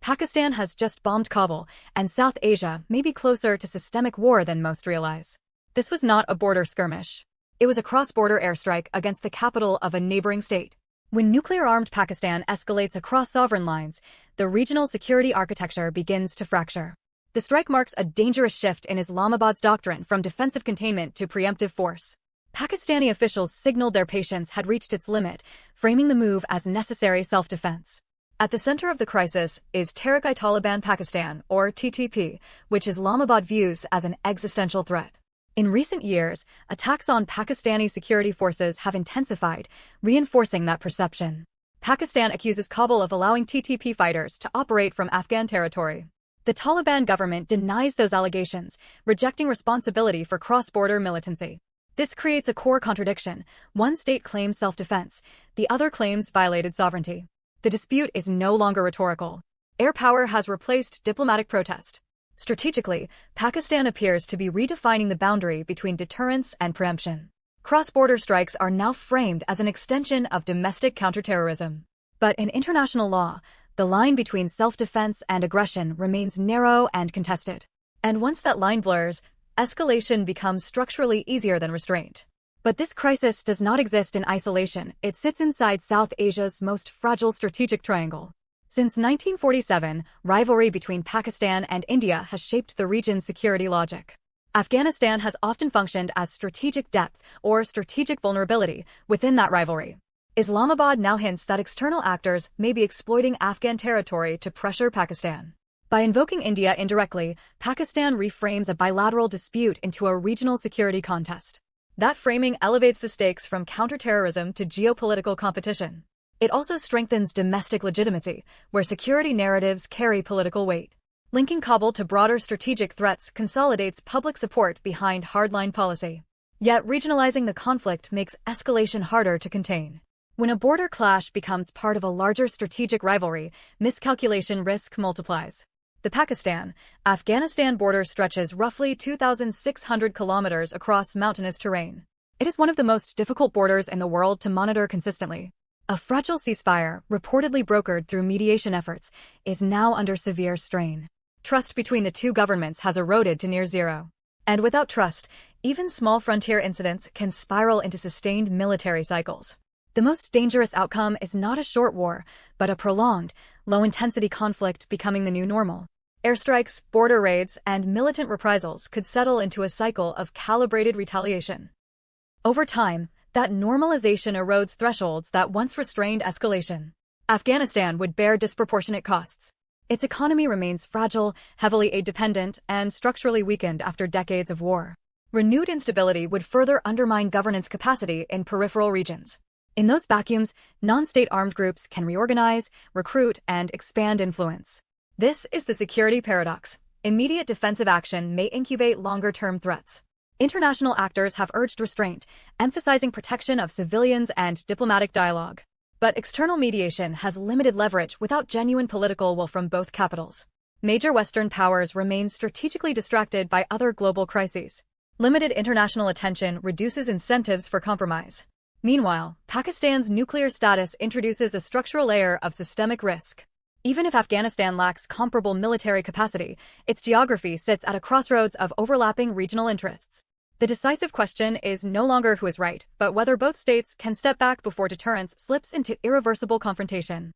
Pakistan has just bombed Kabul, and South Asia may be closer to systemic war than most realize. This was not a border skirmish. It was a cross-border airstrike against the capital of a neighboring state. When nuclear-armed Pakistan escalates across sovereign lines, the regional security architecture begins to fracture. The strike marks a dangerous shift in Islamabad's doctrine from defensive containment to preemptive force. Pakistani officials signaled their patience had reached its limit, framing the move as necessary self-defense. At the center of the crisis is Tehrik-i-Taliban Pakistan, or TTP, which Islamabad views as an existential threat. In recent years, attacks on Pakistani security forces have intensified, reinforcing that perception. Pakistan accuses Kabul of allowing TTP fighters to operate from Afghan territory. The Taliban government denies those allegations, rejecting responsibility for cross-border militancy. This creates a core contradiction. One state claims self-defense, the other claims violated sovereignty. The dispute is no longer rhetorical. Air power has replaced diplomatic protest. Strategically, Pakistan appears to be redefining the boundary between deterrence and preemption. Cross-border strikes are now framed as an extension of domestic counterterrorism. But in international law, the line between self-defense and aggression remains narrow and contested. And once that line blurs, escalation becomes structurally easier than restraint. But this crisis does not exist in isolation. It sits inside South Asia's most fragile strategic triangle. Since 1947, rivalry between Pakistan and India has shaped the region's security logic. Afghanistan has often functioned as strategic depth or strategic vulnerability within that rivalry. Islamabad now hints that external actors may be exploiting Afghan territory to pressure Pakistan. By invoking India indirectly, Pakistan reframes a bilateral dispute into a regional security contest. That framing elevates the stakes from counterterrorism to geopolitical competition. It also strengthens domestic legitimacy, where security narratives carry political weight. Linking Kabul to broader strategic threats consolidates public support behind hardline policy. Yet regionalizing the conflict makes escalation harder to contain. When a border clash becomes part of a larger strategic rivalry, miscalculation risk multiplies. The Pakistan-Afghanistan border stretches roughly 2,600 kilometers across mountainous terrain. It is one of the most difficult borders in the world to monitor consistently. A fragile ceasefire, reportedly brokered through mediation efforts, is now under severe strain. Trust between the two governments has eroded to near zero. And without trust, even small frontier incidents can spiral into sustained military cycles. The most dangerous outcome is not a short war, but a prolonged, low-intensity conflict becoming the new normal. Airstrikes, border raids, and militant reprisals could settle into a cycle of calibrated retaliation. Over time, that normalization erodes thresholds that once restrained escalation. Afghanistan would bear disproportionate costs. Its economy remains fragile, heavily aid-dependent, and structurally weakened after decades of war. Renewed instability would further undermine governance capacity in peripheral regions. In those vacuums, non-state armed groups can reorganize, recruit, and expand influence. This is the security paradox. Immediate defensive action may incubate longer-term threats. International actors have urged restraint, emphasizing protection of civilians and diplomatic dialogue. But external mediation has limited leverage without genuine political will from both capitals. Major Western powers remain strategically distracted by other global crises. Limited international attention reduces incentives for compromise. Meanwhile, Pakistan's nuclear status introduces a structural layer of systemic risk. Even if Afghanistan lacks comparable military capacity, its geography sits at a crossroads of overlapping regional interests. The decisive question is no longer who is right, but whether both states can step back before deterrence slips into irreversible confrontation.